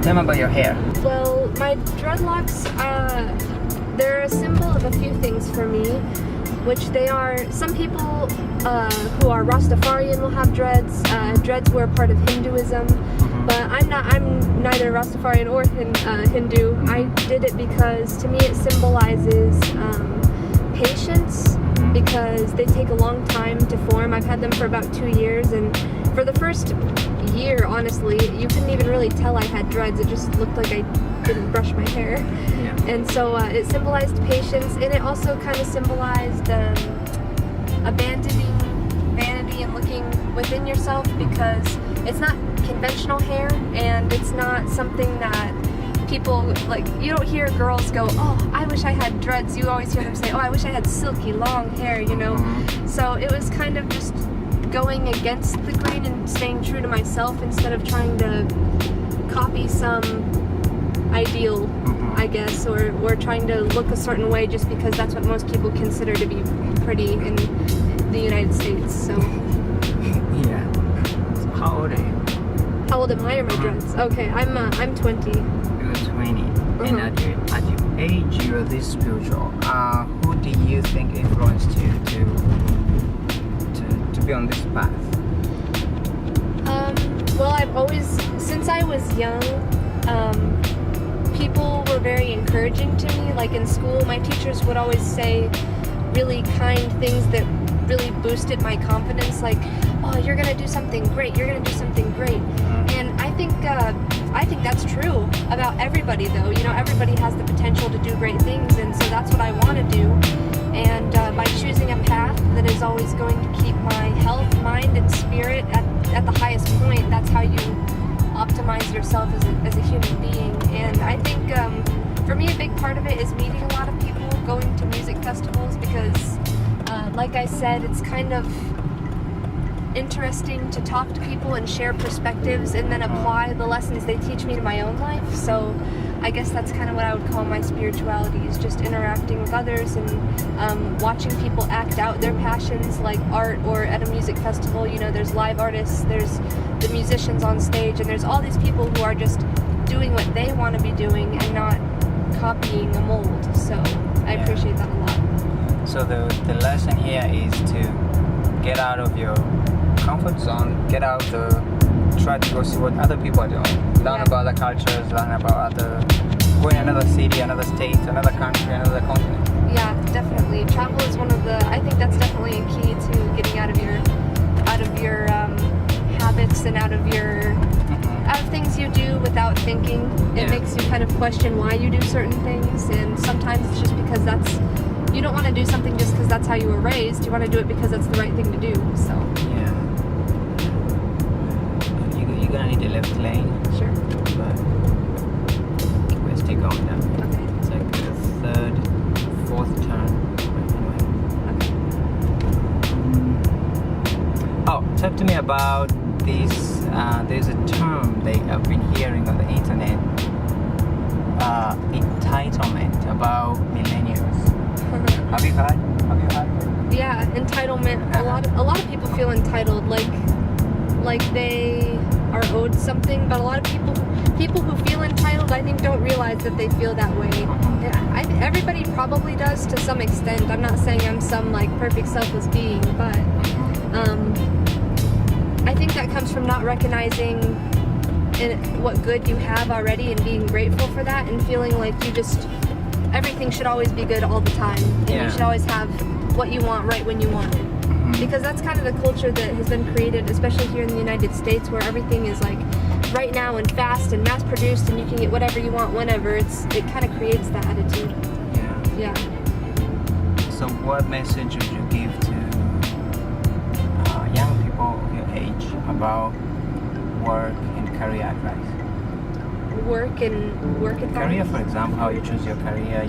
Tell me about your hair. Well, my dreadlocks, they're a symbol of a few things for me, which they are, some people who are Rastafarian will have dreads. Dreads were part of Hinduism, but I'm neither Rastafarian or Hindu. I did it because to me it symbolizes patience, because they take a long time to form. I've had them for about 2 years, and for the first year, honestly, you couldn't even really tell I had dreads. It just looked like I didn't brush my hair. Yeah. And so it symbolized patience, and it also kind of symbolized abandoning vanity and looking within yourself, because it's not conventional hair, and it's not something that people, like, you don't hear girls go, oh, I wish I had dreads. You always hear them say, oh, I wish I had silky long hair, you know. So it was kind of just going against the grain and staying true to myself instead of trying to copy some ideal, I guess, or trying to look a certain way just because that's what most people consider to be pretty in the United States. So Yeah. So how old are you? how old am I, or my dreads? Okay, I'm 20. You're 20. And at your age, you're this spiritual. Who do you think influenced you to be on this path? Well, I've always, since I was young, people were very encouraging to me. Like in school, my teachers would always say really kind things that really boosted my confidence. Like, oh, you're gonna do something great. You're gonna do something great. And I think that's true about everybody, though. You know, everybody has the potential to do great things, and so that's what I want to do. And by choosing a path that is always going to keep my health, mind, and spirit at the highest point, that's how you optimize yourself as a human being. And I think for me, a big part of it is meeting a lot of people, going to music festivals, because like I said, it's kind of interesting to talk to people and share perspectives and then apply the lessons they teach me to my own life. So I guess that's kind of what I would call my spirituality, is just interacting with others and watching people act out their passions, like art, or at a music festival, you know, there's live artists, there's the musicians on stage, and there's all these people who are just doing what they want to be doing and not copying a mold. So I appreciate that a lot. So the lesson here is to get out of your comfort zone, try to go see what other people are doing, learn about other cultures, learn about go in another city, another state, another country, another continent. Yeah, definitely. Travel is I think that's definitely a key to getting out of your habits and out of things you do without thinking. It makes you kind of question why you do certain things, and sometimes it's just because you don't want to do something just because that's how you were raised. You want to do it because that's the right thing to do. So yeah, you're gonna need a left lane. Sure. But we're still going now. Okay. It's like the third, fourth turn. Anyway. Oh, talk to me about this. There's a term they have been hearing on the internet. Entitlement, about millennials. Have you heard? Yeah, entitlement. A lot of people feel entitled, like they are owed something. But a lot of people who feel entitled, I think, don't realize that they feel that way. Everybody probably does to some extent. I'm not saying I'm some like perfect selfless being, but I think that comes from not recognizing what good you have already and being grateful for that, and feeling like everything should always be good all the time, and you should always have what you want right when you want it. Because that's kind of the culture that has been created, especially here in the United States, where everything is like right now and fast and mass produced, and you can get whatever you want whenever. It kind of creates that attitude. Yeah. So what message would you give to young people of your age about work and career advice? Work advice? Career, for example, how you choose your career.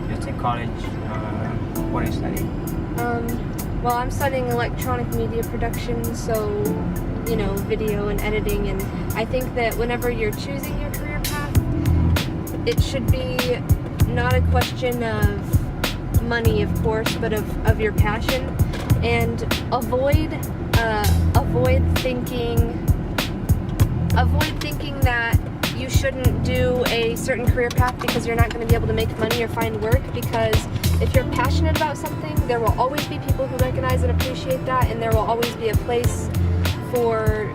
You take college. What are you studying? Well, I'm studying electronic media production, so, you know, video and editing, and I think that whenever you're choosing your career path, it should be not a question of money, of course, but of your passion, and avoid thinking that you shouldn't do a certain career path because you're not going to be able to make money or find work, because if you're passionate about something, there will always be people who recognize and appreciate that, and there will always be a place for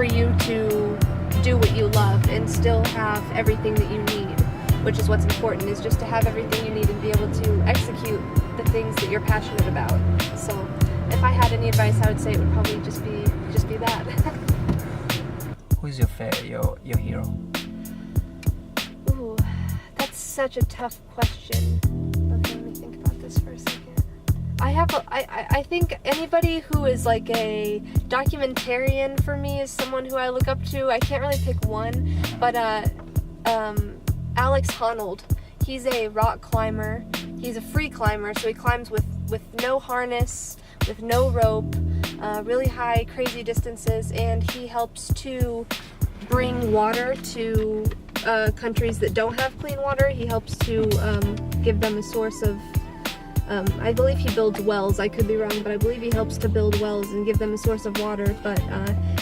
you to do what you love and still have everything that you need, which is what's important, is just to have everything you need and be able to execute the things that you're passionate about. So if I had any advice, I would say it would probably just be that. Who's your hero? Ooh, that's such a tough question. Okay, let me think about this for a second. I think anybody who is like a documentarian for me is someone who I look up to. I can't really pick one, but Alex Honnold. He's a rock climber. He's a free climber, so he climbs with no harness, with no rope, really high, crazy distances, and he helps to bring water to countries that don't have clean water. He helps to give them a source of, I believe he builds wells. I could be wrong, but I believe he helps to build wells and give them a source of water. But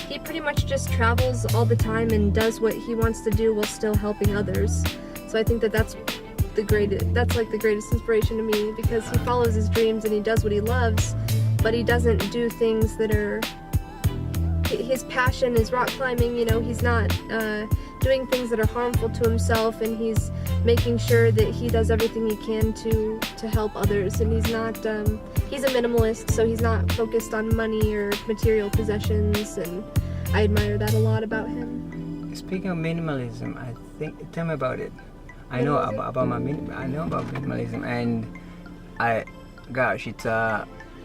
he pretty much just travels all the time and does what he wants to do while still helping others. So I think that's like the greatest inspiration to me, because he follows his dreams and he does what he loves, but he doesn't do things that are, his passion is rock climbing, you know, he's not doing things that are harmful to himself, and he's making sure that he does everything he can to help others, and he's not, he's a minimalist, so he's not focused on money or material possessions, and I admire that a lot about him. Speaking of minimalism, tell me about it. I know about minimalism, and it's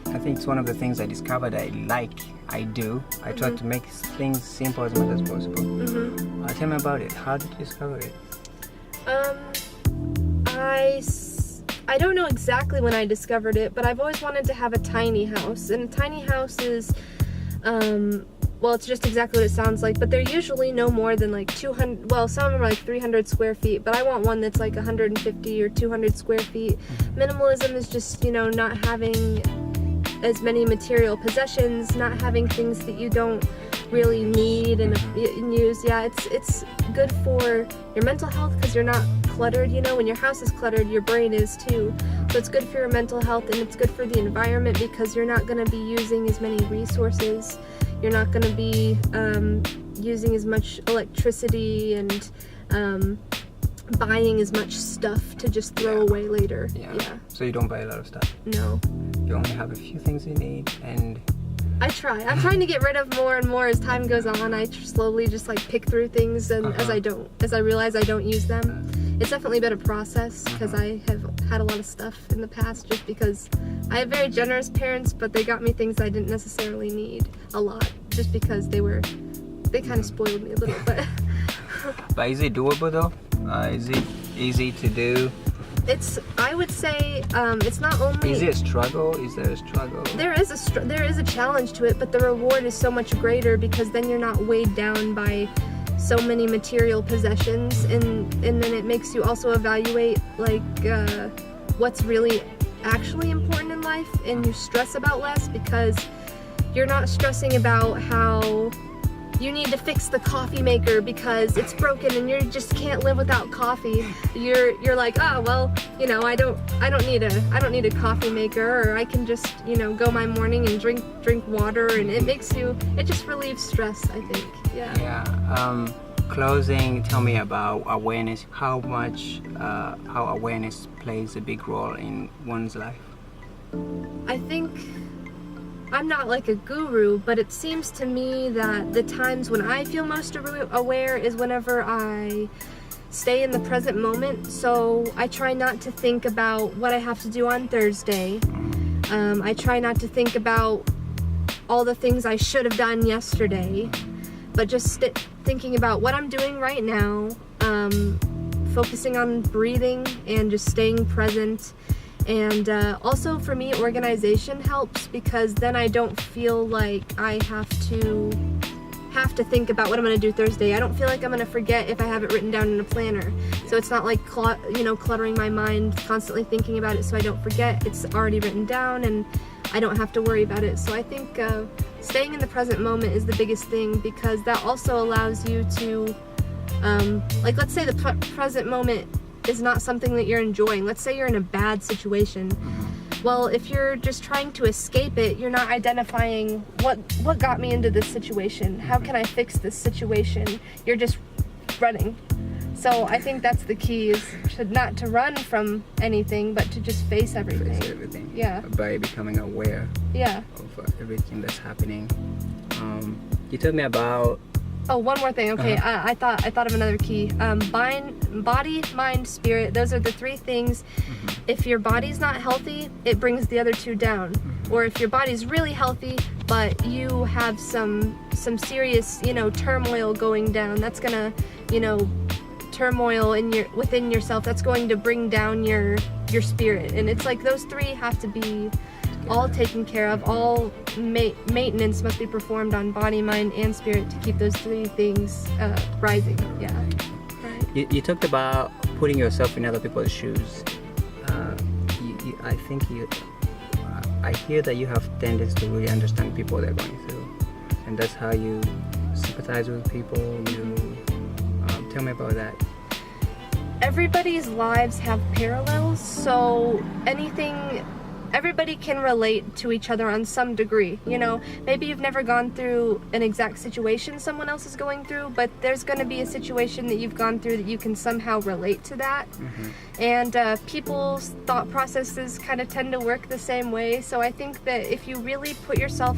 I think it's one of the things I discovered I do. I try to make things simple as much as possible. Tell me about it. How did you discover it? I don't know exactly when I discovered it, but I've always wanted to have a tiny house, and a tiny house is well, it's just exactly what it sounds like, but they're usually no more than like 200, well, some of them are like 300 square feet, but I want one that's like 150 or 200 square feet. Minimalism is just, you know, not having as many material possessions, not having things that you don't really need and use. Yeah, it's good for your mental health because you're not cluttered. You know, when your house is cluttered, your brain is too. So it's good for your mental health, and it's good for the environment because you're not going to be using as many resources. You're not going to be using as much electricity and buying as much stuff to just throw away later. Yeah. So you don't buy a lot of stuff? No. You only have a few things you need, and I try. I'm trying to get rid of more and more as time goes on. I slowly just like pick through things, and as I realize I don't use them. It's definitely been a process because I have had a lot of stuff in the past just because I have very generous parents, but they got me things I didn't necessarily need a lot just because they kind of spoiled me a little bit. But is it doable though? Is it easy to do? I would say it's not only. Is it a struggle? Is there a struggle? There is a challenge to it, but the reward is so much greater because then you're not weighed down by so many material possessions, and then it makes you also evaluate like what's really actually important in life, and you stress about less because you're not stressing about how you need to fix the coffee maker because it's broken and you just can't live without coffee. You're like, oh well, you know, I don't need a coffee maker, or I can just, you know, go my morning and drink water, and it just relieves stress, I think. Yeah. Closing, tell me about awareness. How awareness plays a big role in one's life? I think I'm not like a guru, but it seems to me that the times when I feel most aware is whenever I stay in the present moment. So I try not to think about what I have to do on Thursday. I try not to think about all the things I should have done yesterday, but just thinking about what I'm doing right now, focusing on breathing and just staying present. And also for me, organization helps because then I don't feel like I have to think about what I'm going to do Thursday. I don't feel like I'm going to forget if I have it written down in a planner. So it's not like cluttering my mind, constantly thinking about it so I don't forget. It's already written down and I don't have to worry about it. So I think staying in the present moment is the biggest thing because that also allows you to Like, let's say the present moment is not something that you're enjoying. Let's say you're in a bad situation. Well, if you're just trying to escape it, you're not identifying what got me into this situation. How can I fix this situation? You're just running. So I think that's the key, is not to run from anything, but to just face everything. Face everything. Yeah. By becoming aware of everything that's happening. You told me about... Oh, one more thing. Okay, I thought of another key. Body, mind, spirit. Those are the three things. If your body's not healthy, it brings the other two down. Or if your body's really healthy, but you have some serious, turmoil going down, that's gonna, turmoil within yourself. That's going to bring down your spirit. And it's like those three have to be all taken care of. All maintenance must be performed on body, mind, and spirit to keep those three things rising. Yeah. Right. You talked about putting yourself in other people's shoes. I hear that you have tendency to really understand people they're going through, and that's how you sympathize with people. Tell me about that. Everybody's lives have parallels, so everybody can relate to each other on some degree. Maybe you've never gone through an exact situation someone else is going through, but there's going to be a situation that you've gone through that you can somehow relate to that. And people's thought processes kind of tend to work the same way. So I think that if you really put yourself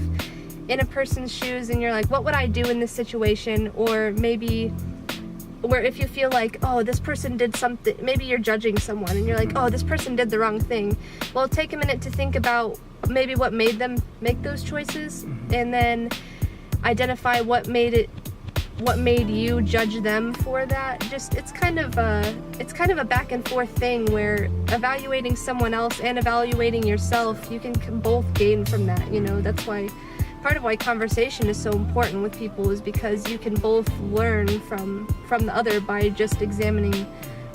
in a person's shoes and you're like, what would I do in this situation? Or maybe where if you feel like, oh, this person did something, maybe you're judging someone and you're like, oh, this person did the wrong thing. Well, take a minute to think about maybe what made them make those choices, and then identify what made you judge them for that. Just it's kind of a back and forth thing where evaluating someone else and evaluating yourself, you can both gain from that. That's why part of why conversation is so important with people, is because you can both learn from the other by just examining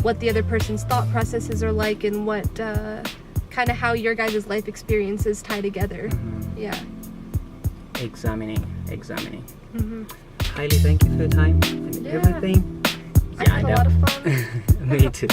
what the other person's thought processes are like, and what kind of how your guys' life experiences tie together. Yeah. Examining. Highly thank you for your time and everything. I had a lot of fun. Me too.